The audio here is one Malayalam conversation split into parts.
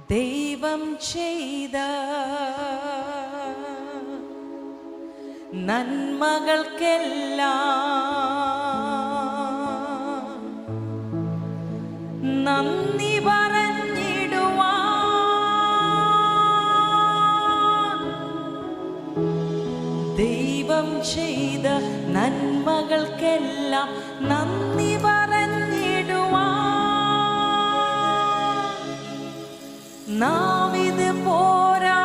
ദൈവം ചെയ്ത നന്മകൾക്കെല്ലാം നന്ദി പറഞ്ഞിടുവാൻ, ദൈവം ചെയ്ത നന്മകൾക്കെല്ലാം നന്ദി പറഞ്ഞിടുവാൻ നാവിത് പോരാ,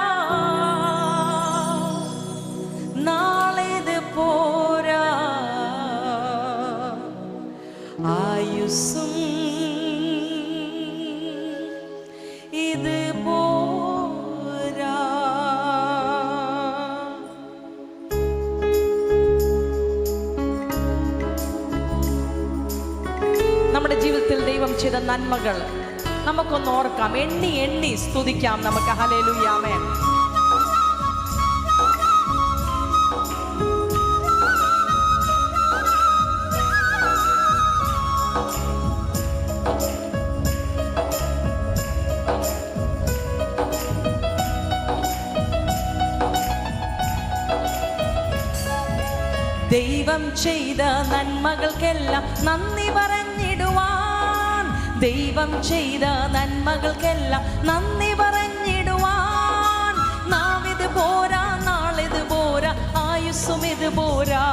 നാളിത് പോരാ, ആയുസ്സും ഇത് പോരാ. നമ്മുടെ ജീവിതത്തിൽ ദൈവം ചെയ്ത നന്മകൾ നമുക്കൊന്ന് ഓർക്കാം, എണ്ണി എണ്ണി സ്തുതിക്കാം നമുക്ക്. ഹല്ലേലൂയ, ആമേൻ. ദൈവം ചെയ്ത നന്മകൾക്കെല്ലാം നന്ദി പറഞ്ഞിടുവാൻ, ദൈവം ചെയ്ത നന്മകൾക്കെല്ലാം നന്ദി പറഞ്ഞിടുവാൻ നാവിത് പോരാ, നാളിത് പോരാ, ആയുസ്സും ഇത് പോരാ.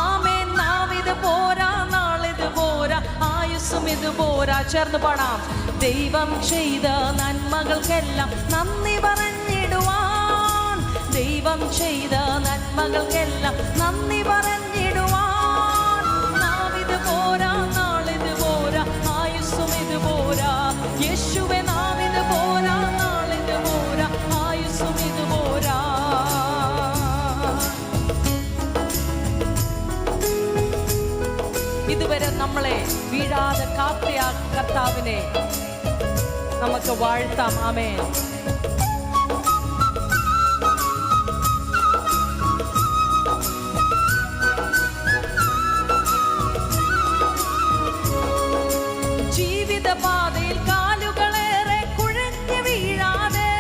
ആമേൻ. നാവിത് പോരാ, നാളിത് പോരാ, ആയുസ്സും ഇത് പോരാ. ചേർന്ന് പാടാം. ദൈവം ചെയ്ത നന്മകൾക്കെല്ലാം നന്ദി പറഞ്ഞിടുവാൻ, ദൈവം ചെയ്ത നന്മകൾക്കെല്ലാം നന്ദി പറഞ്ഞിടുവാൻ നാവിത് പോരാ, നാളിത് പോരാ, ആയുസ്സും ഇത് പോരാ. യേശുവേ, നാവിത് പോരാ, നാളിത് പോരാ, ആയുസ്സും ഇത് പോരാ. ഇതുവരെ നമ്മളെ വീഴാതെ കാത്തിയ കർത്താവിനെ നമുക്ക് വാഴ്ത്താം. ആമേൻ. ജീവിതപാതയിൽ കാലുകളേറെ കുഴഞ്ഞു വീഴാതെ,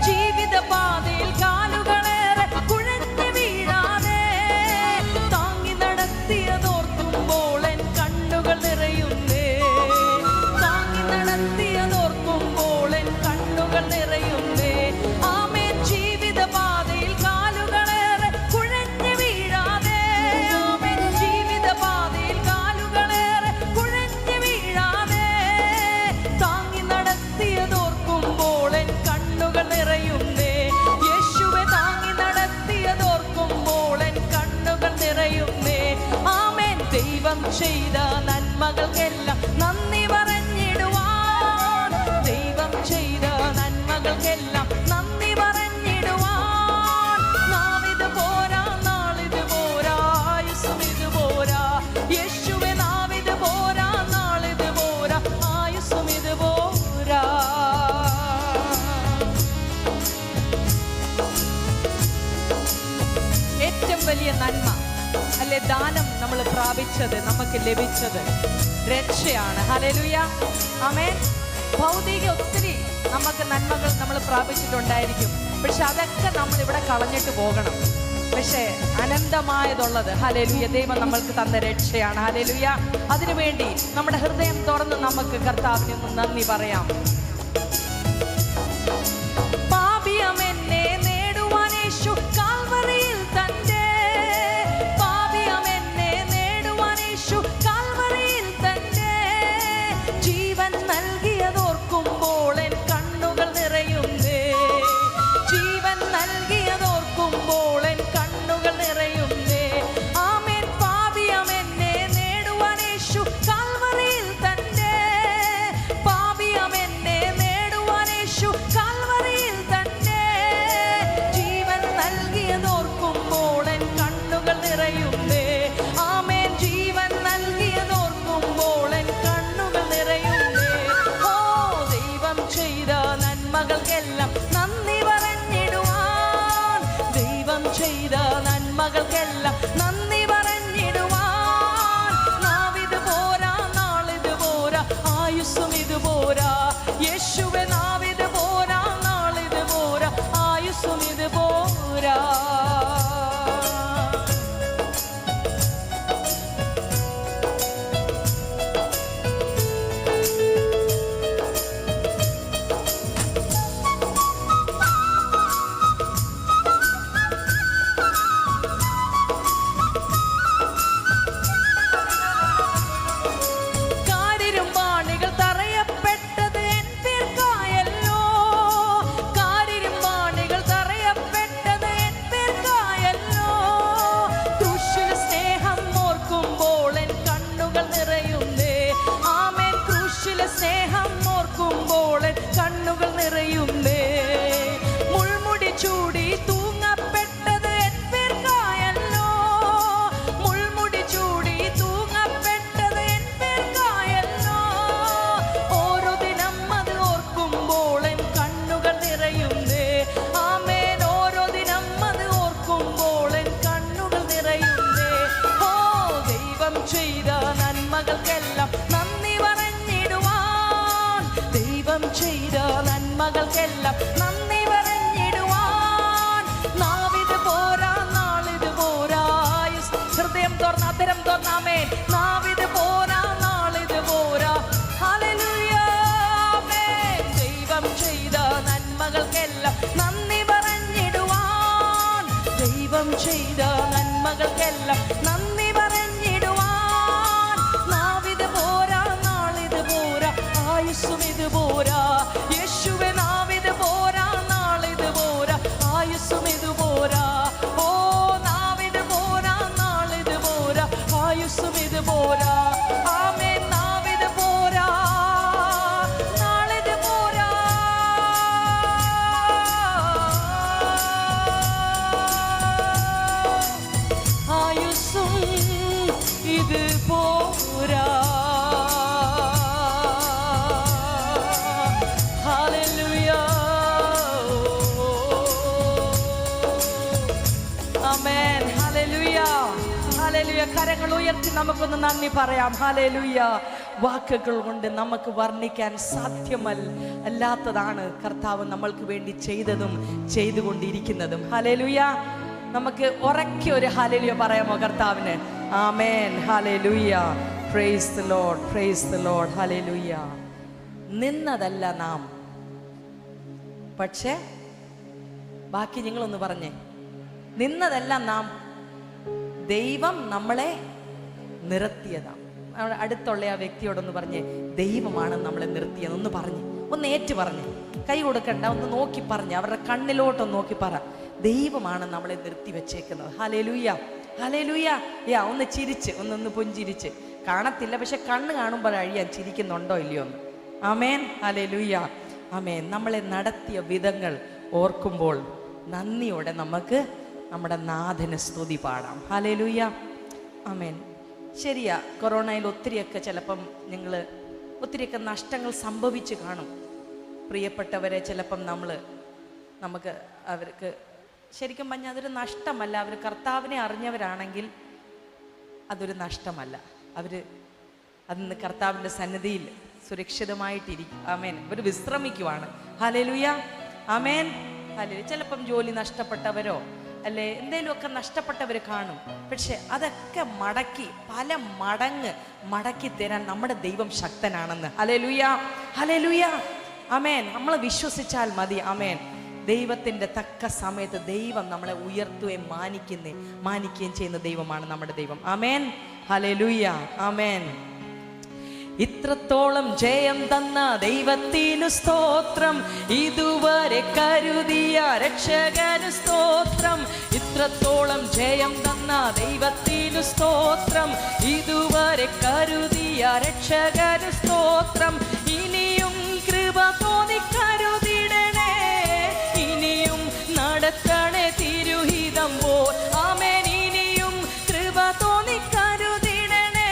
ജീവിതപാതയിൽ കാലുകളേറെ കുഴഞ്ഞു വീഴാതെ താങ്ങി നടത്തിയതോർക്കുമ്പോൾ എൻ കണ്ണുകൾ നിറയുന്നേ, താങ്ങി നടത്തിയതോർക്കുമ്പോൾ എൻ കണ്ണുകൾ നിറയുന്നേ. ആമേൻ. ജീവിതപാതയിൽ കാലുകളേറെ കുഴഞ്ഞു വീഴാതെ, ആമേൻ. ജീവിതപാതയിൽ കാലുകളേറെ കുഴഞ്ഞു വീഴാതെ താങ്ങി നടത്തിയതോർക്കുമ്പോൾ എൻ കണ്ണുകൾ നിറയുന്നേ. യേശുവെ, താങ്ങി നടത്തിയതോർക്കുമ്പോൾ എൻ കണ്ണുകൾ നിറയുന്നേ. ആമേൻ. ദൈവം ചെയ്ത നന്മകൾക്കെല്ലാം നന്ദി പറഞ്ഞിടുവാൻ, ദൈവം ചെയ്ത നന്മകൾക്കെല്ലാം നന്ദി പറഞ്ഞിടുവാൻ നാവിത് പോരാ, നാളിത് പോരാ, ആയുസ്സും ഇത് പോരാ. യേശുവെ, നാവിത് പോരാ, നാളിത് പോരാ, ആയുസ്സും ഇത് പോരാ. ഏറ്റവും വലിയ നന്മ അല്ലെ, ദാനം നമ്മൾ പ്രാപിച്ചത്, നമുക്ക് ലഭിച്ചത് രക്ഷയാണ്. ഹല്ലേലൂയ, ആമേൻ. ഭൗതിക ഒത്തിരി നമുക്ക് നന്മകൾ നമ്മൾ പ്രാപിച്ചിട്ടുണ്ടായിരിക്കും, പക്ഷെ അതൊക്കെ നമ്മൾ ഇവിടെ കളഞ്ഞിട്ട് പോകണം. പക്ഷേ അനന്തമായതുള്ളത്, ഹല്ലേലൂയ, ദൈവം നമ്മൾക്ക് തന്ന രക്ഷയാണ്. ഹല്ലേലൂയ. അതിനുവേണ്ടി നമ്മുടെ ഹൃദയം തുറന്ന് നമുക്ക് കർത്താവിന് നന്ദി പറയാം. പാപിയമെന്നെ നേടുവാൻ യേശു കാൽവറിയിൽ തന്റെ, പാപിയമെന്നെ നേടുവാൻ യേശു കാൽവറിയിൽ തന്റെ ജീവൻ നൽകിയതോർക്കുമ്പോൾ എൻ കണ്ണുകൾ നിറയുന്നേ, ജീവൻ നൽകിയതോർക്കുമ്പോൾ എൻ കണ്ണുകൾ നിറയുന്നേ. ആമേൻ. പാപിയമെന്നെ നേടുവാൻ യേശു കാൽവറിയിൽ തന്റെ, പാപിയമെന്നെ നേടുവാൻ യേശു കാൽവറിയിൽ തന്റെ ജീവൻ നൽകിയതോർക്കുമ്പോൾ എൻ കണ്ണുകൾ നിറയുന്നേ. ആമേൻ. ജീവൻ നൽകിയതോർക്കുമ്പോൾ എൻ കണ്ണുകൾ നിറയുന്നേ. ഓ, ദൈവം ചെയ്ത നന്മകൾക്കെല്ലാം നന്ദി പറഞ്ഞിടുവാൻ, ദൈവം ചെയ്ത നന്മകൾക്കെല്ലാം നന്ദി പറഞ്ഞിടുവാൻ നാവിത് പോരാ, നാളിത് പോരാ, ആയുസ്സും ഇത് പോരാ. യേശുവെ, നാവിത് ദൈവം ചെയ്ത നന്മകൾക്കെല്ലാം നന്ദി പറഞ്ഞിടുവാൻ നാവിത് പോരാ, നാളിത് പോരാ. ഹൃദയം തുറന്ന് അധരം തുറന്നാമേ. നാവിത് പോരാ, നാളിത് പോരാ. ഹല്ലേലൂയ ആമേൻ. ദൈവം ചെയ്ത നന്മകൾക്കെല്ലാം നന്ദി പറഞ്ഞിടുവാൻ, ദൈവം ചെയ്ത നന്മകൾക്കെല്ലാം നന്ദി പറഞ്ഞിടുവാൻ നാവിത് പോരാ, നാളിത് പോരാ, ആയുസ്സും ഇത് പോരാ. യേശുവേ നാവിത് പോരാ, നാളിത് പോരാ, ആയുസ്സും ഇത് പോരാ. ഓ നാവിത് പോരാ, നാളിത് പോരാ, ആയുസ്സും ഇത് പോരാ. ആമേൻ. നാവിത് പോരാ, നാളിത് പോരാ. ആയുസ്സും ഇത് പോരാ. ഹല്ലേലൂയ ആമേൻ. ഹല്ലേലൂയ ഹല്ലേലൂയ. കരങ്ങൾ ഉയർത്തി നമുക്കൊന്ന് നന്ദി പറയാം. ഹല്ലേലൂയ. വാക്കുകൾ കൊണ്ട് നമുക്ക് വർണ്ണിക്കാൻ സാധ്യമല്ലാത്തതാണ് കർത്താവ് നമ്മൾക്ക് വേണ്ടി ചെയ്തതും ചെയ്തുകൊണ്ടിരിക്കുന്നതും. ഹല്ലേലൂയ. നമുക്ക് ഉറക്കെ ഒരു ഹല്ലേലൂയ പറയാമോ കർത്താവിന്? ആമേൻ. ഹല്ലേലൂയ. Praise the Lord, praise the Lord. ഹല്ലേലൂയ. നിന്നതല്ല നാം, പക്ഷേ ബാക്കി നിങ്ങളൊന്ന് പറഞ്ഞേ. നിന്നതല്ല നാം, ദൈവം നമ്മളെ നിർത്തിയതാണ്. അടുത്തുള്ള ആ വ്യക്തിയോടൊന്ന് പറഞ്ഞേ, ദൈവമാണ് നമ്മളെ നിർത്തിയത്. ഒന്ന് പറഞ്ഞ്, ഒന്ന് ഏറ്റു പറഞ്ഞ്, കൈ കൊടുക്കണ്ട, ഒന്ന് നോക്കി പറഞ്ഞ്, അവരുടെ കണ്ണിലോട്ടൊന്ന് നോക്കി പറ, ദൈവമാണ് നമ്മളെ നിർത്തി വെച്ചേക്കുന്നത്. Hallelujah hallelujah. ഒന്ന് ചിരിച്ച്, ഒന്ന് പുഞ്ചിരിച്ച്. കാണത്തില്ല, പക്ഷെ കണ്ണ് കാണുമ്പോൾ അഴിയാൻ ചിരിക്കുന്നുണ്ടോ ഇല്ലയോ എന്ന്. ആമേൻ. ഹല്ലേലൂയ ആമേൻ. നമ്മളെ നടത്തിയ വിധങ്ങൾ ഓർക്കുമ്പോൾ നന്ദിയോടെ നമുക്ക് നമ്മുടെ നാഥന് സ്തുതി പാടാം. ഹല്ലേലൂയ ആമേൻ. ശരിയാ, കൊറോണയിൽ ഒത്തിരിയൊക്കെ ചിലപ്പം ഒത്തിരിയൊക്കെ നഷ്ടങ്ങൾ സംഭവിച്ച് കാണും. പ്രിയപ്പെട്ടവരെ ചിലപ്പം നമുക്ക് അവർക്ക് ശരിക്കും പറഞ്ഞാൽ അതൊരു നഷ്ടമല്ല. അവർ കർത്താവിനെ അറിഞ്ഞവരാണെങ്കിൽ അതൊരു നഷ്ടമല്ല. അതിന്ന് കർത്താവിൻ്റെ സന്നിധിയിൽ സുരക്ഷിതമായിട്ടിരിക്കും. ആമേൻ. അവർ വിശ്രമിക്കുവാണ്. ഹല്ലേലൂയ ആമേൻ. ഹല്ലേലൂയ. ചിലപ്പം ജോലി നഷ്ടപ്പെട്ടവരോ അല്ലെ എന്തെങ്കിലുമൊക്കെ നഷ്ടപ്പെട്ടവർ കാണും. പക്ഷെ അതൊക്കെ പല മടങ്ങ് മടക്കി തരാൻ നമ്മുടെ ദൈവം ശക്തനാണെന്ന്. ഹല്ലേലൂയ ഹല്ലേലൂയ ആമേൻ. നമ്മൾ വിശ്വസിച്ചാൽ മതി. ആമേൻ. ദൈവത്തിൻ്റെ തക്ക സമയത്ത് ദൈവം നമ്മളെ ഉയർത്തുകയും മാനിക്കുകയും ചെയ്യുന്ന ദൈവമാണ് നമ്മുടെ ദൈവം. ആമേൻ. ഹല്ലേലൂയ ആമേൻ. ഇത്രത്തോളം ജയം തന്ന ദൈവത്തിനു സ്തോത്രം, ഇതുവരെ കരുതിയ രക്ഷകനു സ്തോത്രം. ഇത്രത്തോളം ജയം തന്ന ദൈവത്തിനു സ്തോത്രം, ഇതുവരെ കരുതിയ രക്ഷകനു സ്തോത്രം. ഇനിയും കൃപ തോന്നി കരുതിടണേ, ഇനിയും നടത്തണേ തിരുഹിതം പോൽ. ആമേൻ. ഇനിയും കൃപ തോന്നി കരുതിടണേ,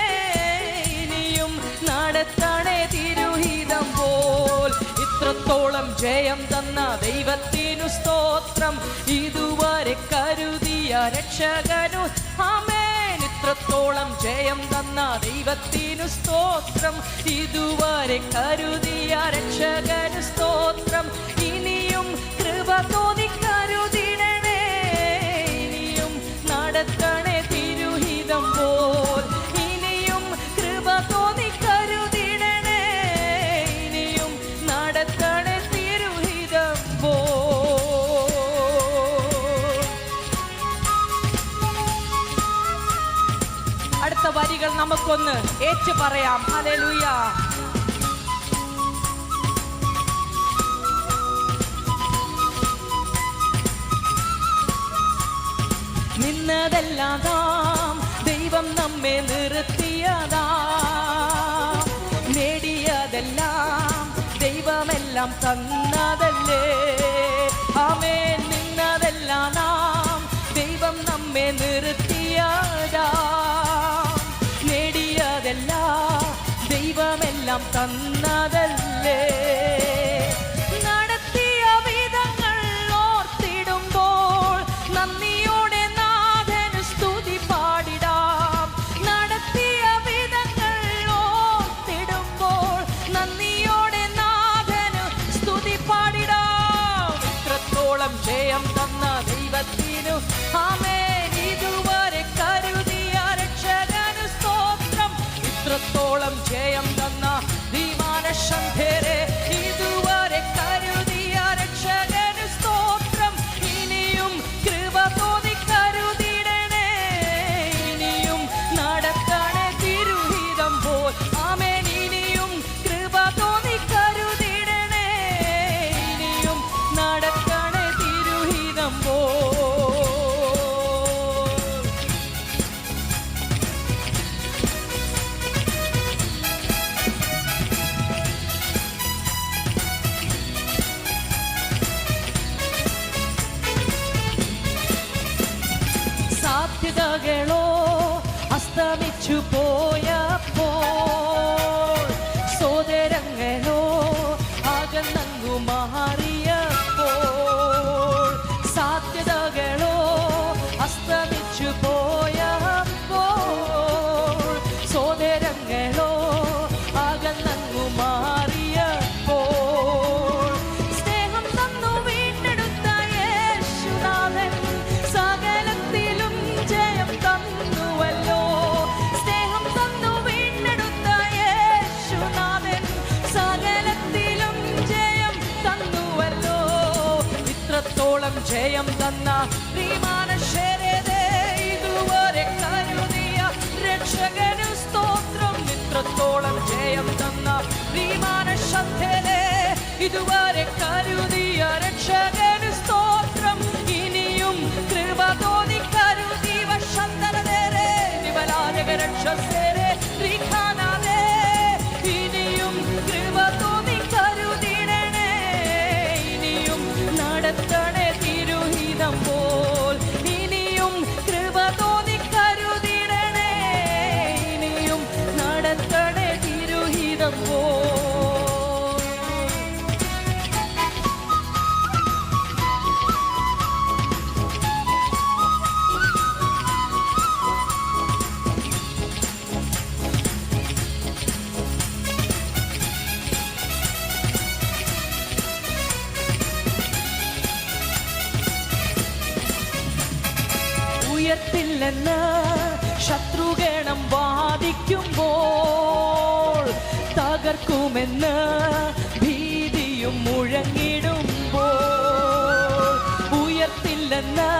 ഇനിയും നടത്തണേ തിരുഹിതം പോൽ. ഇത്രത്തോളം ജയം തന്ന ദൈവത്തിനു സ്തോത്രം, ഇതുവരെ കരുതിയ രക്ഷകനു. ആമേൻ. ഇത്രത്തോളം ജയം തന്ന ദൈവത്തിനു സ്തോത്രം, ഇതുവരെ കരുതിയ രക്ഷകനു സ്തോത്രം. ഇനിയും കൃപ തോന്നി കരുതിടണേ, ഇനിയും നടത്തണേ തിരുഹിതം പോൽ. ഇനിയും കൃപ തോന്നി കരുതിടണേ, ഇനിയും നടത്തണേ തിരുഹിതം പോൽ. അടുത്ത വരികൾ നമുക്കൊന്ന് ഏറ്റു പറയാം. ഹല്ലേലൂയ. നിന്നതെല്ലാം നാം, ദൈവം നമ്മെ നിർത്തിയതാ. നേടിയതെല്ലാം ദൈവമെല്ലാം തന്നതല്ലേ. ആമേൻ. നിന്നതെല്ലാം നാം, ദൈവം നമ്മെ നിർത്തിയതാ. നേടിയതെല്ലാം ദൈവമെല്ലാം തന്നതല്ലേ. നടത്തിയ വിധങ്ങൾ ഓർത്തിടുമ്പോൾ നന്ദിയോടെ നാഥന് സ്തുതി പാടിടാം. നടത്തിയ വിധങ്ങൾ ഓർത്തിടുമ്പോൾ നന്ദിയോടെ നാഥന് ആമേൻ. ഇതുവരെ കരുതിയ രക്ഷകനു സ്തോത്രം, ഇത്രത്തോളം ജയം തന്ന വിമാനശന്ധരെ. ഇതുവരെ കരുതിയ രക്ഷകനു സ്തോത്രം, ഇനിയും കൃപ തോന്നി കരുതിടണേ, ഇനിയും നടക്കണേ തിരുഹിതം പോൽ. ആമേൻ. ഇനിയും കൃപ തോന്നി കരുതിടണേ, ഇനിയും നടക്കണേ തിരുഹിതം പോൽ. സാധ്യതകളോ അസ്തമിച്ചു പോയപ്പോൾ, സോദരങ്ങളോ അകന്നങ്ങു മാറിയപ്പോൾ, സാധ്യതകളോ അസ്തമിച്ചു പോയപ്പോൾ, സോദരങ്ങളോ അകന്നങ്ങു മാറിയപ്പോൾ, സ്നേഹം തന്നു വീണ്ടെടുത്ത യേശുനാഥൻ സകലത്തിലും ജയം തന്നുവല്ലോ. സ്നേഹം തന്നു വീണ്ടെടുത്ത യേശുനാഥൻ സകലത്തിലും ജയം തന്നുവല്ലോ. ഇത്രത്തോളം ജയം തന്ന വിമാനശേരേ, ഇതുവരെ കരുതിയ രക്ഷകനു സ്തോത്രം, ഇത്രത്തോളം ജയം തന്ന വിമാനശന്ധരെ. ഇതുവരെ കരുതിയ രക്ഷകനു സ്തോത്രം, ഇനിയും കൃപ തോന്നി കരുതി വശന്തനേരെ വിമലാജക രക്ഷസേരെ ശ്രീഖാനാലേ. ഇനിയും കൃപ തോന്നി കരുതിടണേ, ഇനിയും നടത്തണേ തിരുഹിതം പോൽ. ഇനിയും കൃപ തോന്നി കരുതിടണേ, ഇനിയും നടത്തണേ തിരുഹിതം പോൽ. ഉയർത്തില്ലെന്ന് ശത്രുഗണം വാദിക്കുമ്പോൾ, തകർക്കുമെന്ന് ഭീതിയും മുഴങ്ങിടുമ്പോൾ, ഉയർത്തില്ലെന്ന്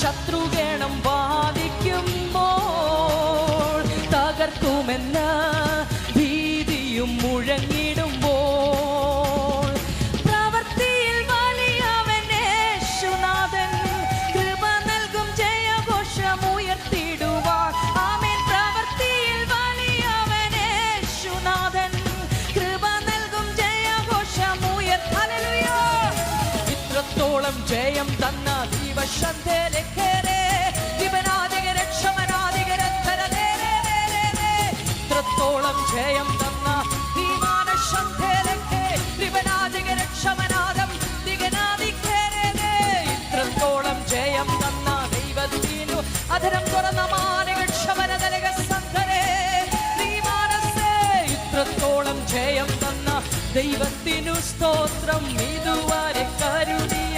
ശത്രുഗണം വാദിക്കുമ്പോൾ, തകർക്കുമെന്ന് ഭീതിയും മുഴങ്ങിടുമ്പോൾ, പ്രവൃത്തിയിൽ വലിയവൻ യേശുനാഥൻ കൃപ നൽകും ജയഘോഷമുയർത്തിടുവാൻ. ആമേൻ. പ്രവൃത്തിയിൽ വലിയവൻ യേശുനാഥൻ കൃപ നൽകും ജയഘോഷമുയർത്തി. ഹല്ലേലൂയ. ഇത്രത്തോളം ജയം തന്ന ദൈവശന്ധേലേ, ദിവനാധിക രക്ഷമനാധികരത്തരേ, ഇത്രത്തോളം ജയം തന്ന വിമാനശന്ധേലേ, ദിവനാധിക രക്ഷമനാദം ദിഗനാധികരേ. ഇത്രത്തോളം ജയം തന്ന ദൈവത്തിനു അധരം തുറന്ന മാനക്ഷമനതലക സന്ധരേ വിമാനസേ. ഇത്രത്തോളം ജയം തന്ന ദൈവത്തിനു സ്തോത്രം, ഇതുവരെ കരുതിയ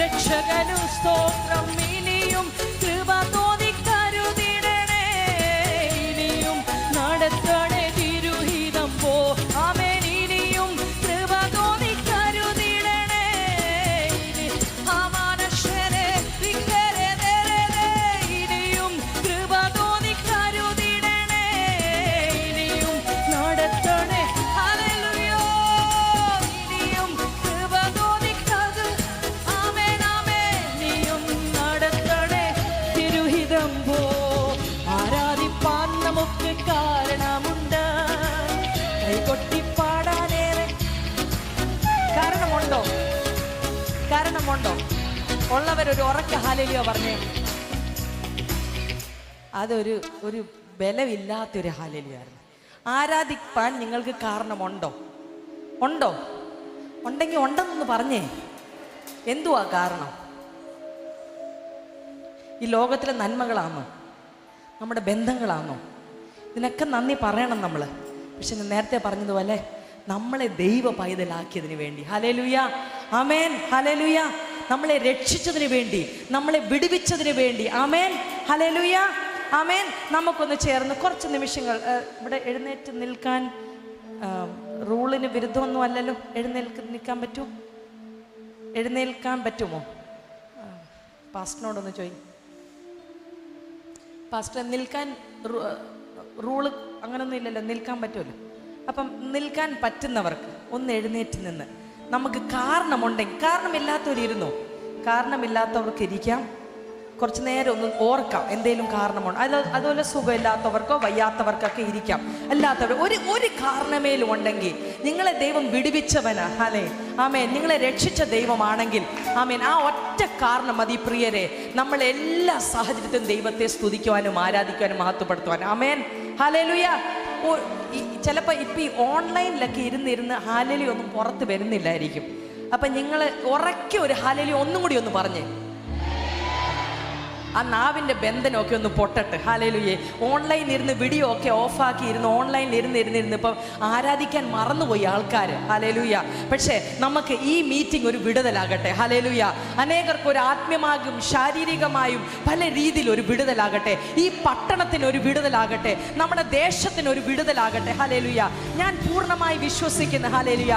രക്ഷകനു സ്തോത്രം, ഇനിയും കൃപ തോന്നി കരുതിടണേ, ഇനിയും നടത്തണേ തിരുഹിതം പോ. ആമേൻ. ഇനിയും കൃപ തോന്നി കരുതിടണേ, ആമാനശ്വരേ വിക്കരേ ദേരേ. ഇനിയും കൃപ തോന്നി കരുതിടണേ, ഇനിയും നടത്തണേ. ഹല്ലേലൂയ. ഇനിയും കൃപ തോന്നി ആമേൻ ആമേൻ. ഇനിയും നടത്തണേ തിരുഹിതം പോ. ആരാധിപ്പാൻ നമുക്ക് കാരണമുണ്ട്, കൈകൊട്ടിപ്പാടാനേറെ കാരണമുണ്ടോ? കാരണമുണ്ടോ? ഉള്ളവരൊരു ഉറക്ക ഹല്ലേലൂയ പറഞ്ഞേ. അതൊരു ബലമില്ലാത്തൊരു ഹല്ലേലൂയായിരുന്നു. ആരാധിപ്പാൻ നിങ്ങൾക്ക് കാരണമുണ്ടോ? ഉണ്ടോ? ഉണ്ടെങ്കിൽ ഉണ്ടെന്നൊന്ന് പറഞ്ഞേ. എന്തുവാ കാരണം? ഈ ലോകത്തിലെ നന്മകളാണോ? നമ്മുടെ ബന്ധങ്ങളാണോ? ഇതിനൊക്കെ നന്ദി പറയണം നമ്മൾ. പക്ഷെ ഞാൻ നേരത്തെ പറഞ്ഞതുപോലെ നമ്മളെ ദൈവ പൈതലാക്കിയതിന് വേണ്ടി. ഹല്ലേലൂയ, ആമേൻ, ഹല്ലേലൂയ. നമ്മളെ രക്ഷിച്ചതിന് വേണ്ടി, നമ്മളെ വിടുവിച്ചതിന് വേണ്ടി. ആമേൻ, ഹല്ലേലൂയ, ആമേൻ. നമുക്കൊന്ന് ചേർന്ന് കുറച്ച് നിമിഷങ്ങൾ ഇവിടെ എഴുന്നേറ്റ് നിൽക്കാൻ. റൂളിന് വിരുദ്ധമൊന്നും അല്ലല്ലോ. നിൽക്കാൻ പറ്റുമോ? എഴുന്നേൽക്കാൻ പറ്റുമോ? പാസ്റ്ററിനോടൊന്ന് ചോദിക്കും. പാസ്റ്റർ, നിൽക്കാൻ റൂള് അങ്ങനൊന്നും ഇല്ലല്ലോ, നിൽക്കാൻ പറ്റുമല്ലോ. അപ്പം നിൽക്കാൻ പറ്റുന്നവർക്ക് ഒന്ന് എഴുന്നേറ്റ് നിന്ന്, നമുക്ക് കാരണമുണ്ടെങ്കിൽ, കാരണമില്ലാത്തവരിരുന്നോ? കാരണമില്ലാത്തവർക്ക് ഇരിക്കാം, കുറച്ച് നേരം ഒന്ന് ഓർക്കാം എന്തെങ്കിലും കാരണമുണ്ട്. അതുപോലെ സുഖമില്ലാത്തവർക്കോ വയ്യാത്തവർക്കൊക്കെ ഇരിക്കാം. അല്ലാത്തവർ ഒരു കാരണമേലും ഉണ്ടെങ്കിൽ, നിങ്ങളെ ദൈവം വിടുവിച്ചവനാ, ഹലേ ആമേൻ, നിങ്ങളെ രക്ഷിച്ച ദൈവമാണെങ്കിൽ ആമേൻ, ആ ഒറ്റ കാരണം മതി പ്രിയരെ, നമ്മളെല്ലാ സാഹചര്യത്തിലും ദൈവത്തെ സ്തുതിക്കുവാനും ആരാധിക്കുവാനും മഹത്വപ്പെടുത്തുവാനും. ആമേൻ, ഹല്ലേലൂയ. ചിലപ്പോൾ ഇപ്പം ഈ ഓൺലൈനിലൊക്കെ ഇരുന്ന് ഹാലേലി ഒന്നും പുറത്ത് വരുന്നില്ലായിരിക്കും. അപ്പം നിങ്ങൾ ഉറക്കെ ഒരു ഹാലേലി ഒന്നും കൂടി ഒന്ന് പറഞ്ഞേ. ആ നാവിൻ്റെ ബന്ധനമൊക്കെ ഒന്ന് പൊട്ടട്ടെ. ഹല്ലേലൂയ. ഓൺലൈനിൽ ഇരുന്ന് വീഡിയോ ഒക്കെ ഓഫാക്കി ഇരുന്ന് ഓൺലൈനിൽ ഇരുന്ന് ഇപ്പം ആരാധിക്കാൻ മറന്നുപോയി ആൾക്കാർ. ഹല്ലേലൂയ. പക്ഷേ നമുക്ക് ഈ മീറ്റിംഗ് ഒരു വിടുതലാകട്ടെ. ഹല്ലേലൂയ. അനേകർക്ക് ഒരു ആത്മീയമായും ശാരീരികമായും പല രീതിയിൽ ഒരു വിടുതലാകട്ടെ. ഈ പട്ടണത്തിന് ഒരു വിടുതലാകട്ടെ. നമ്മുടെ ദേശത്തിന് ഒരു വിടുതലാകട്ടെ. ഹല്ലേലൂയ. ഞാൻ പൂർണ്ണമായി വിശ്വസിക്കുന്ന ഹല്ലേലൂയ,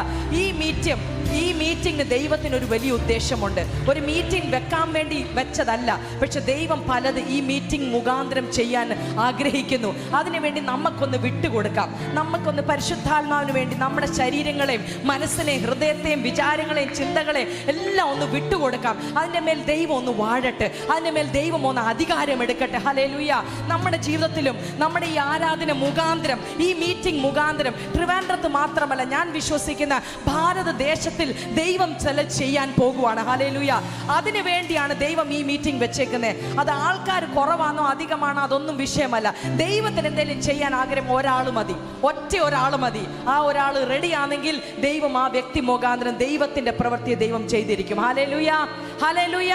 ഈ മീറ്റിംഗിന് ദൈവത്തിനൊരു വലിയ ഉദ്ദേശമുണ്ട്. ഒരു മീറ്റിംഗ് വെക്കാൻ വേണ്ടി വെച്ചതല്ല, പക്ഷെ ദൈവം പലത് ഈ മീറ്റിംഗ് മുഖാന്തരം ചെയ്യാൻ ആഗ്രഹിക്കുന്നു. അതിനുവേണ്ടി നമുക്കൊന്ന് വിട്ടുകൊടുക്കാം. നമുക്കൊന്ന് പരിശുദ്ധാത്മാവിന് വേണ്ടി നമ്മുടെ ശരീരങ്ങളെയും മനസ്സിനെയും ഹൃദയത്തെയും വിചാരങ്ങളെയും ചിന്തകളെയും എല്ലാം ഒന്ന് വിട്ടുകൊടുക്കാം. അതിൻ്റെ മേൽ ദൈവം ഒന്ന് വാഴട്ടെ. അതിൻ്റെ മേൽ ദൈവം ഒന്ന് അധികാരം എടുക്കട്ടെ. ഹല്ലേലൂയ. നമ്മുടെ ജീവിതത്തിലും നമ്മുടെ ഈ ആരാധന മുഖാന്തരം, ഈ മീറ്റിംഗ് മുഖാന്തരം ട്രിവാൻഡ്രത്ത് മാത്രമല്ല, ഞാൻ വിശ്വസിക്കുന്ന ഭാരതദേശത്തിൽ ദൈവം ചില ചെയ്യാൻ പോകുവാണ്. ഹല്ലേലൂയ. അതിനു വേണ്ടിയാണ് ദൈവം ഈ മീറ്റിംഗ് വെച്ചേക്കുന്നത്. അത് ആൾക്കാർ കുറവാണോ അധികമാണോ അതൊന്നും വിഷയമല്ല. ദൈവത്തിന് എന്തെങ്കിലും ചെയ്യാൻ ആഗ്രഹം ഒരാൾ മതി, ഒറ്റ ഒരാൾ മതി. ആ ഒരാൾ റെഡിയാണെങ്കിൽ ദൈവം ആ വ്യക്തി മുഖാന്തരം ദൈവത്തിന്റെ പ്രവൃത്തിയെ ദൈവം ചെയ്തിരിക്കും. Hallelujah, hallelujah.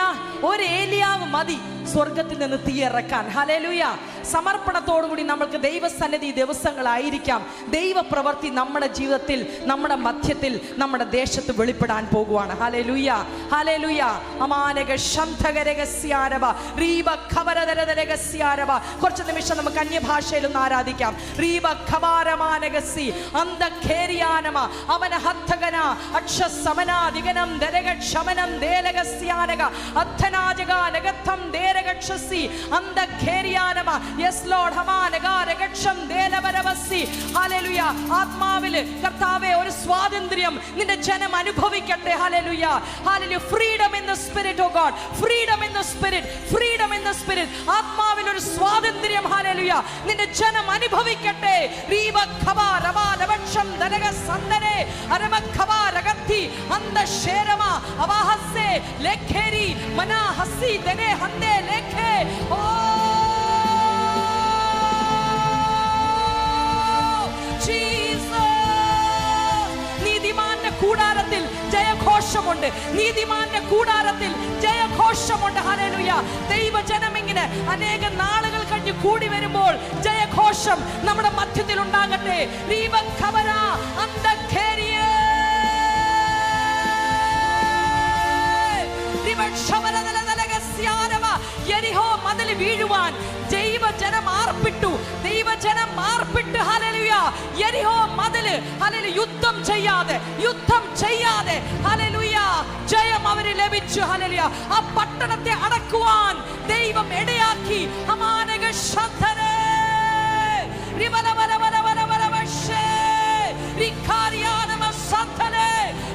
ഒരു ഏലിയാവ് മതി സ്വർഗത്തിൽ നിന്ന് തീയിറക്കാൻ. ഹല്ലേലൂയ. സമർപ്പണത്തോടുകൂടി നമ്മൾക്ക് ദൈവസന്നിധി ദിവസങ്ങളായിരിക്കാം. ദൈവപ്രവൃത്തി നമ്മുടെ ജീവിതത്തിൽ, നമ്മുടെ മധ്യത്തിൽ, നമ്മുടെ ദേശത്ത് വെളിപ്പെടാൻ പോകുവാണ്. ഹല്ലേലൂയ, ഹല്ലേലൂയ. അമാനക ശംധകരഗസ്യാരവ റീബ ഖബരദരദരഗസ്യാരവ. കുറച്ച് നിമിഷം നമുക്ക് അന്യഭാഷയിലൊന്ന് ആരാധിക്കാം. റീബ ഖബാരമാനഗസി അന്തഖേരിയാനമ അവന ഹത്തഗന അക്ഷസമനാ ദിഗനം ദരഗക്ഷമനം ദേലഗസ്യാനക അദ്ധനാജക നഗത്തം ദേരഗക്ഷസി അന്തഖേരിയാനമ. Yes Lord. ഹമാനഗാരഗക്ഷം ദേലവരവസി. ഹല്ലേലൂയ. ആത്മാവിൽ കർത്താവേ ഒരു സ്വാതന്ത്ര്യം നിന്റെ ജനം അനുഭവിക്കട്ടെ. ഹല്ലേലൂയ, ഹല്ലേലൂയ. Freedom in the spirit, oh God. Freedom in the spirit, freedom in the spirit. ആത്മാവിൽ ഒരു സ്വാതന്ത്ര്യം ഹല്ലേലൂയ നിന്റെ ജനം അനുഭവിക്കട്ടെ. റീബ ഖബാ രമാ ലവക്ഷം ദരഗ സന്ദനെ അരമ ഖബാ രഗത്തി അന്ത ശേരമ അവഹസ്സേ ലേഖേരി മനാ ഹസ്സി ദനെ ഹന്ദേ ലേഖേ. ഓ നീതിമാന്റെ കൂടാരത്തിൽ ജയഘോഷമുണ്ട്. നീതിമാന്റെ കൂടാരത്തിൽ ജയഘോഷമുണ്ട്. ഹല്ലേലൂയ. ദൈവജനം ഇങ്ങനെ അനേക നാളുകൾ കഴിഞ്ഞ് കൂടി വരുമ്പോൾ ജയഘോഷം നമ്മുടെ മധ്യത്തിൽ ഉണ്ടാകട്ടെ. യെരിഹോ മതിൽ വീഴുവാൻ ദൈവജനം ആർപ്പിട്ടു. ദൈവജനം ആർപ്പിട്ട് ഹല്ലേലൂയ. യെരിഹോ മതിൽ ഹല്ലേലൂയ യുദ്ധം ചെയ്യാതെ ഹല്ലേലൂയ ജയം അവന് ലഭിച്ചു. ഹല്ലേലൂയ. ആ പട്ടണത്തെ അടക്കുവാൻ ദൈവം ഇടയാക്കി. അമാനക ശബ്ദനേ റിമലവലവലവലവലവശേ റിഖാരിയാനമ സന്തനേ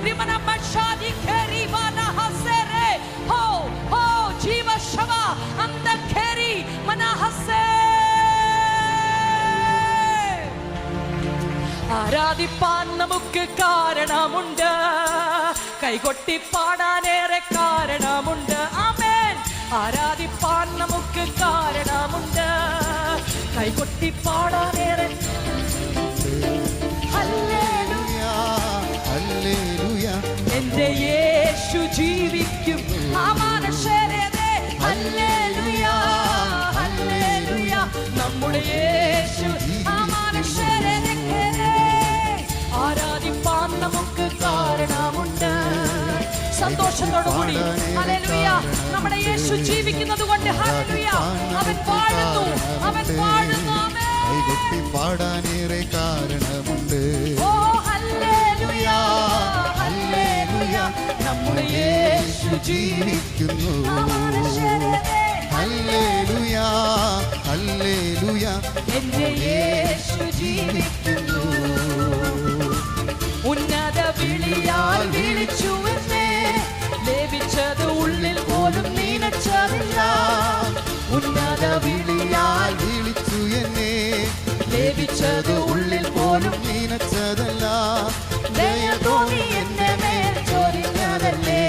റിമനമശാദി ഖരിബന ഹസരേ. ഹോ ഹോ ജീവശവ അന്തഖേരി മനഹസേ. ആരാധിപ്പാൻ നമുക്ക് കാരണമുണ്ട്, കൈകൊട്ടി പാടാനേറെ കാരണമുണ്ട്. ആമേൻ. ആരാധിപ്പാൻ നമുക്ക് കാരണമുണ്ട്, കൈകൊട്ടി പാടാനേറെ. Hallelujah, hallelujah. എന്റെ യേശു ജീവിക്കും. Hallelujah, hallelujah. നമ്മുടെ യേശു ആരാധിപ്പാൻ നമുക്ക് കാരണമുണ്ട്. സന്തോഷത്തോടുകൂടി ഹല്ലേലൂയ. നമ്മുടെ യേശു ജീവിക്കുന്നത് കൊണ്ട് ഹല്ലേലൂയ അവൻ വാഴുന്നു, അവൻ വാഴുന്നു. കൈകൊട്ടി പാടാനേറെ കാരണമുണ്ട്. ഓ ഹല്ലേലൂയ ഹല്ലേലൂയ നമ്മുടെ യേശു ജീവിക്കുന്നു. ഹല്ലേലൂയ ഹല്ലേലൂയ എന്റെ യേശു ജീവിക്കുന്നു. ഉന്നത വിളിയാൽ വിളിച്ചു എന്നെ, ലഭിച്ചത് ഉള്ളിൽ പോലും നനച്ചതില്ല. ഉന്നത വിളിയാൽ വിളിച്ചു എന്നെ, ലഭിച്ചത് ഉള്ളിൽ പോലും നനച്ചതല്ല. ദയ തോന്നി എന്റെ മേൽ ചൊരിഞ്ഞതല്ലേ,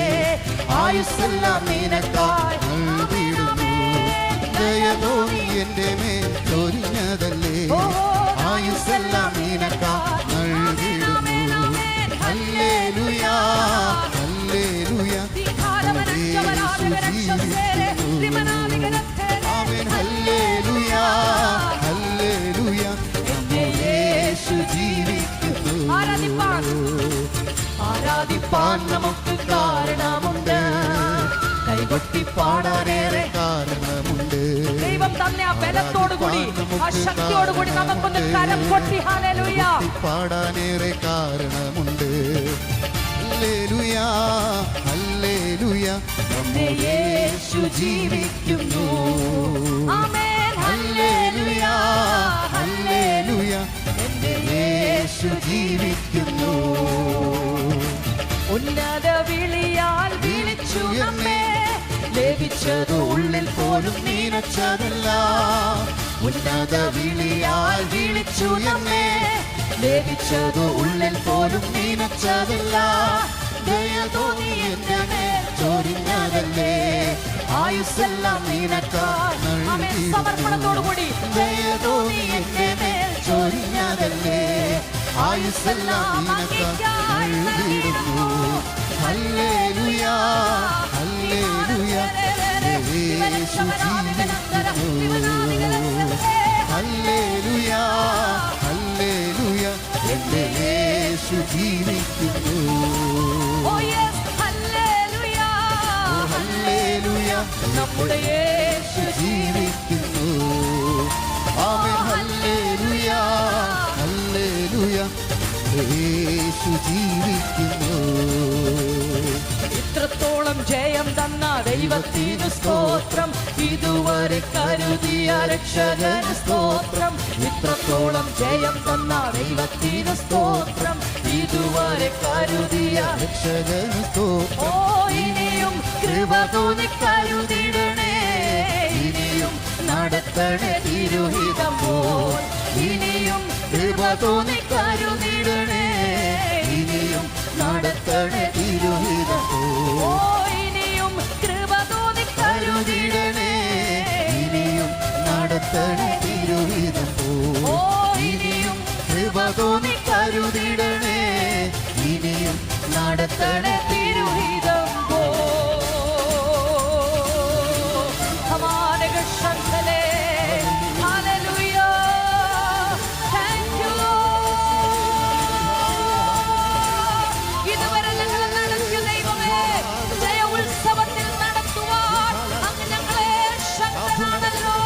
ആയുസ്സെല്ലാം നിനക്കായി നൽകിയിടുന്നു. ദയ തോന്നി എന്റെ മേൽ ചൊരിഞ്ഞതല്ലേ, ആയുസ്സെല്ലാം നിനക്കായി നൽകിയിടുന്നു. ഹല്ലേലൂയ ഹല്ലേലൂയ ആമേൻ. ഹല്ലേലൂയ ഹല്ലേലൂയ യേശു ജീവിക്കുന്നു. ആരാധിപ്പാൻ നമുക്ക് കാരണമുണ്ട്, കൈകൊട്ടി പാടാനേറെ കാരണമുണ്ട്. ദൈവം തന്നെ ആ ബലത്തോടുകൂടി ആ ശക്തിയോടുകൂടി നമുക്കൊന്ന് കരം കൊട്ടി ഹല്ലേലൂയ പാടാനേറെ കാരണമുണ്ട്. ഹല്ലേലൂയ ഹല്ലേലൂയ എന്റെ യേശു ജീവിക്കുന്നു. ആമേൻ. ഹല്ലേലൂയ ഹല്ലേലൂയ എന്റെ യേശു ജീവിക്കുന്നു. ഉന്നത വിളിയാൽ വിളിച്ചു നമ്മെ, ലഭിച്ചത് ഉള്ളിൽ പോലും നനച്ചതല്ല. ഉന്നത വിളിയാൽ വിളിച്ചു നമ്മെ, ലഭിച്ചത് ഉള്ളിൽ പോലും നനച്ചതല്ല. ദയ തോന്നി എന്റെ മേൽ ചൊരിഞ്ഞതല്ലേ, ആയുസ്സെല്ലാം നിനക്കായി നൽകിയിടുന്നു. സമർപ്പണത്തോടുകൂടി ദയ തോന്നി എന്റെ മേൽ ചൊരിഞ്ഞതല്ലേ, ആയുസ്സെല്ലാം നിനക്കായി നൽകിയിടുന്നു. ഹല്ലേലൂയ ഹല്ലേലൂയ യേശു ജീവിക്കുന്നു. ഹല്ലേലൂയ ഹല്ലേലൂയ എന്റെ യേശു ജീവിക്കുന്നു. ഓ യെസ് ഹല്ലേലൂയ ഹല്ലേലൂയ നമ്മുടെ യേശു ജീവിക്കുന്നു. ആമേൻ. ഹല്ലേലൂയ ഹല്ലേലൂയ യേശു ജീവിക്കുന്നു. ഇത്രത്തോളം ജയം തന്ന ദൈവത്തിന് സ്തോത്രം, ഇതുവരെ കരുതിയ രക്ഷകന് സ്തോത്രം. ഇത്രത്തോളം ജയം തന്ന ദൈവത്തിന് സ്തോത്രം, ഇതുവരെ കരുതിയ രക്ഷകന് സ്തോത്രം. ഓ ഇനിയും കൃപ തോന്നി കരുതിടണേ, ഇനിയും നടത്തണേ തിരുഹിതം പോൽ. ഇനിയും കൃപ തോന്നി കരുതിടണേ, ഇനിയും നടത്തണേ തിരുഹിതം പോൽ. ഓ ഇനിയും കൃപ തോന്നി കരുതിടണേ, ഇനിയും നടത്തണേ തിരുഹിതം പോൽ. ഓ ഇനിയും കൃപ തോന്നി കരുതിടണേ, ഇനിയും നടത്തണേ തിരുഹിതം പോൽ. സമാനകർഷങ്ങളെ ഹല്ലേലൂയ. താങ്ക് യു ഇതുവരെ ഞങ്ങളെ നടത്തിയ ദൈവമേ, ജയ ഉത്സവത്തിൽ നടത്തുവാൻ അങ്ങ് ഞങ്ങളെ ശക്തനാണല്ലോ.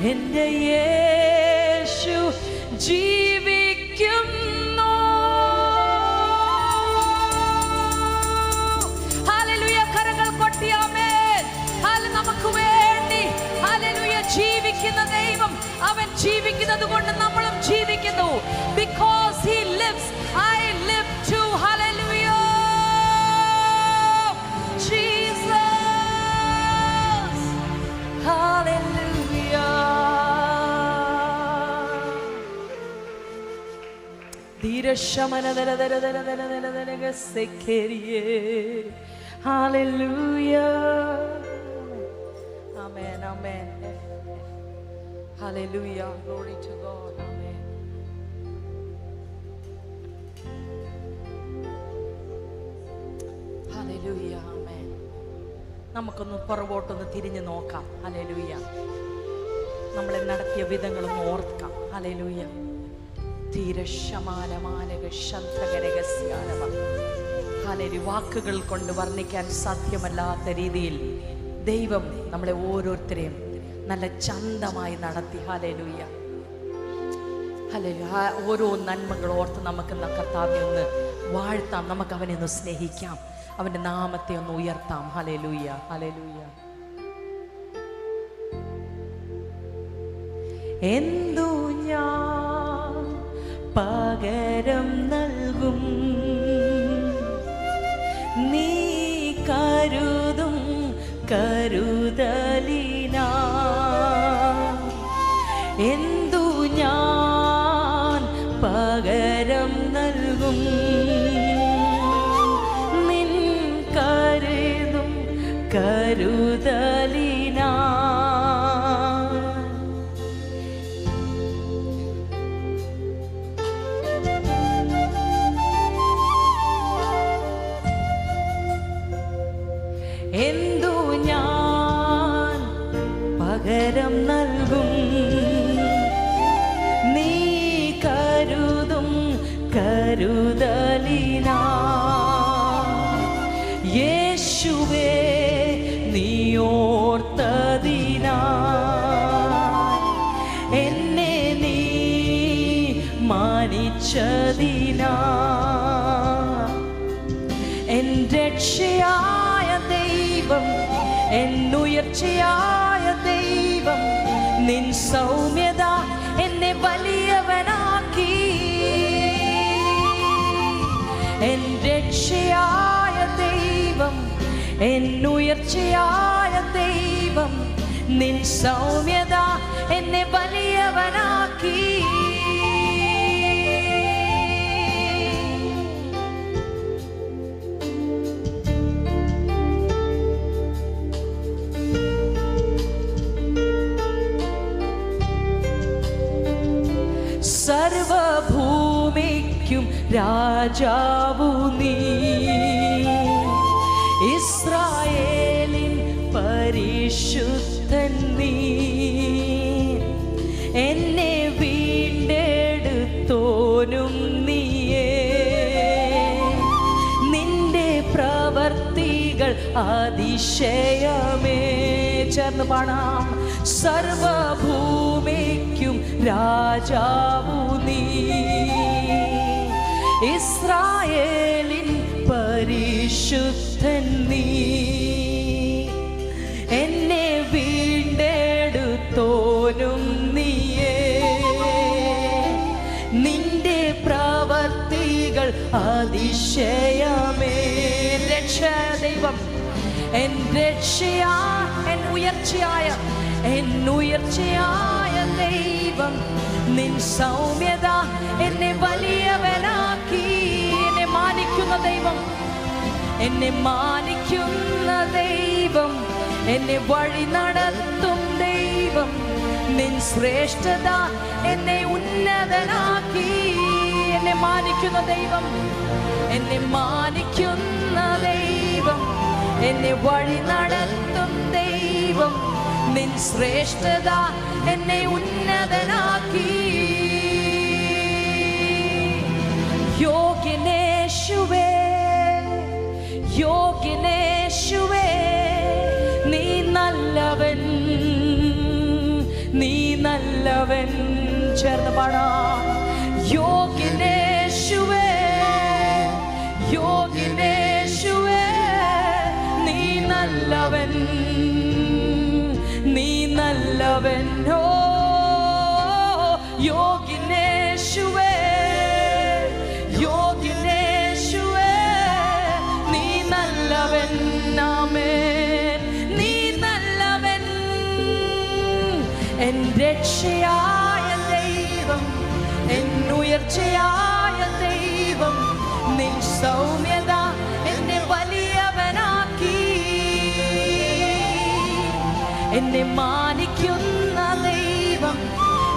എന്റെ യേശു ജീവിക്കുന്നു. ഹല്ലേലൂയ. കരങ്ങൾ കൊട്ടി ആമേൻ. ഹല്ലേലൂയ. നമുക്ക് വേണ്ടി ഹല്ലേലൂയ ചെയ്തത് കൊണ്ട് നമ്മളും ജീവിക്കുന്നു. Because he lives, I live too. Hallelujah. Jesus. Hallelujah. Hallelujah. Amen. Amen. Hallelujah. Glory to God. Amen. Hallelujah. Amen. നമുക്കൊന്ന് പുറകോട്ടൊന്ന് തിരിഞ്ഞു നോക്കാം. ഹല്ലേലൂയ. നമ്മളെ നടത്തിയ വിധങ്ങളൊന്ന് ഓർക്കാം. ഹല്ലേലൂയ. വാക്കുകൾ കൊണ്ട് വർണ്ണിക്കാൻ സാധ്യമല്ലാത്ത രീതിയിൽ ദൈവം നമ്മളെ ഓരോരുത്തരെയും നല്ല ചന്തമായി നടത്തി. ഹല്ലേലൂയ. ഹല്ലേലൂയ. ഓരോ നന്മകൾ ഓർത്ത് നമുക്ക് കർത്താവിനെ ഒന്ന് വാഴ്ത്താം. നമുക്ക് അവനെ ഒന്ന് സ്നേഹിക്കാം. അവന്റെ നാമത്തെ ഒന്ന് ഉയർത്താം. ഹല്ലേലൂയ. ഹല്ലേലൂയ. എന്തു ഞാൻ പകരം നൽകും നീ കരുതും കരുതലിനാ? എന്തു ഞാൻ പകരം നൽകും നിൻ കരുതും കരുതലിനാ? എന്തു ഞാൻ പകരം നൽകും നീ കരുതും കരുതലിനാ? യേശുവേ നീ ഓർത്തതിനാ എന്നെ നീ മാനിച്ചതിനാ എൻ രക്ഷയായ ദൈവം എന്നുയർച്ചയായ ദൈവം നിൻ സൗമ്യത എന്നെ വലിയവനാക്കി. എൻ രക്ഷയായ ദൈവം എന്നുയർച്ചയായ ദൈവം നിൻ സൗമ്യത എന്നെ വലിയവനാക്കി. സർവഭൂമിക്കും രാജാവു നീ, ഇസ്രായേലിൻ പരിശുദ്ധൻ നീ. എന്നെ വീണ്ടെടുത്തോനും നീയേ, നിന്റെ പ്രവർത്തികൾ അതിശയമേ. ചേർന്ന് പാടാം. സർവഭൂമിക്കും രാജാവു നീ, ഇസ്രായേലിൻ പരിശുദ്ധൻ നീ. എന്നെ വീണ്ടെടുത്തോനും നീയേ, നിന്റെ പ്രവർത്തികൾ അതിശയമേ. രക്ഷാദൈവം എൻ രക്ഷയാ എൻ ഉയർച്ചയായ ദൈവം നിൻ സൗമ്യത എന്നെ വലിയവനാക്കി. എന്നെ മാനിക്കുന്ന ദൈവം, എന്നെ മാനിക്കുന്ന ദൈവം, എന്നെ വഴി നടത്തും ദൈവം നിൻ ശ്രേഷ്ഠത എന്നെ ഉന്നതനാക്കി. എന്നെ മാനിക്കുന്ന ദൈവം, എന്നെ മാനിക്കുന്ന ദൈവം, എന്നെ വഴി നടത്തും ദൈവം നിൻ ശ്രേഷ്ഠത എന്നെ ഉന്നതനാക്കി. യോഗ്യനേശുവേ യോഗ്യനേശുവേ നീ നല്ലവൻ, നീ നല്ലവൻ. ചേർന്ന് പാടാം. യോഗ്യനേശുവേ യോഗ്യനേശുവേ നീ നല്ലവൻ, നീ നല്ലവൻ. ഓ യോഗ്യനേശുവേ, യോഗ്യനേശുവേ, നീ നല്ലവൻ. ആമേൻ. നീ നല്ലവൻ. എൻ രക്ഷയായ ദൈവം, എൻ ഉയർച്ചയായ ദൈവം, നിൻ സൗമ്യത എന്നെ വലിയവനാക്കി. എന്നെ മാനിക്കുന്ന ദൈവം,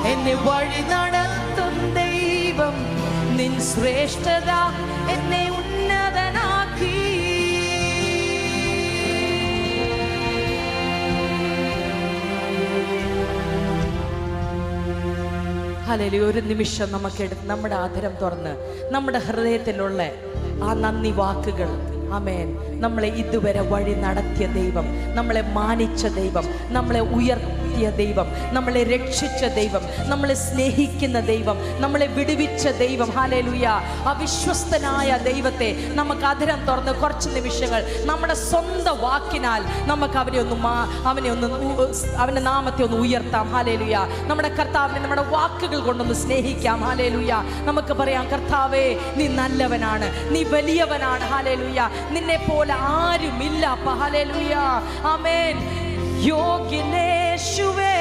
എന്നെ വഴി നടത്തും ദൈവം, നിൻ ശ്രേഷ്ഠത എന്നെ ഉന്നതനാക്കി. ഹല്ലേലൂയ. ഒരു നിമിഷം നമുക്കെടുത്ത് നമ്മുടെ ആധരം തുറന്ന് നമ്മുടെ ഹൃദയത്തിലുള്ള ആ നന്ദി വാക്കുകൾ, ആമേൻ, നമ്മളെ ഇതുവരെ വഴി നടത്തിയ ദൈവം, നമ്മളെ മാനിച്ച ദൈവം, നമ്മളെ ഉയർത്തിയ ദൈവം, നമ്മളെ രക്ഷിച്ച ദൈവം, നമ്മളെ സ്നേഹിക്കുന്ന ദൈവം, നമ്മളെ വിടുവിച്ച ദൈവം, ഹല്ലേലൂയ, അവിശ്വസ്തനായ ദൈവത്തെ നമുക്ക് അധരം തുറന്ന് കുറച്ച് നിമിഷങ്ങൾ നമ്മുടെ സ്വന്തം വാക്കിനാൽ നമുക്ക് അവന്റെ നാമത്തെ ഒന്ന് ഉയർത്താം. ഹല്ലേലൂയ. നമ്മുടെ കർത്താവിനെ നമ്മുടെ വാക്കുകൾ കൊണ്ടൊന്ന് സ്നേഹിക്കാം. ഹല്ലേലൂയ. നമുക്ക് പറയാം, കർത്താവേ, നീ നല്ലവനാണ്, നീ വലിയവനാണ്. ഹല്ലേലൂയ. നിന്നെ പോലെ ആരുമില്ല. ഹല്ലേലൂയ. ആമേൻ. യോഗ്യനേശുവേ,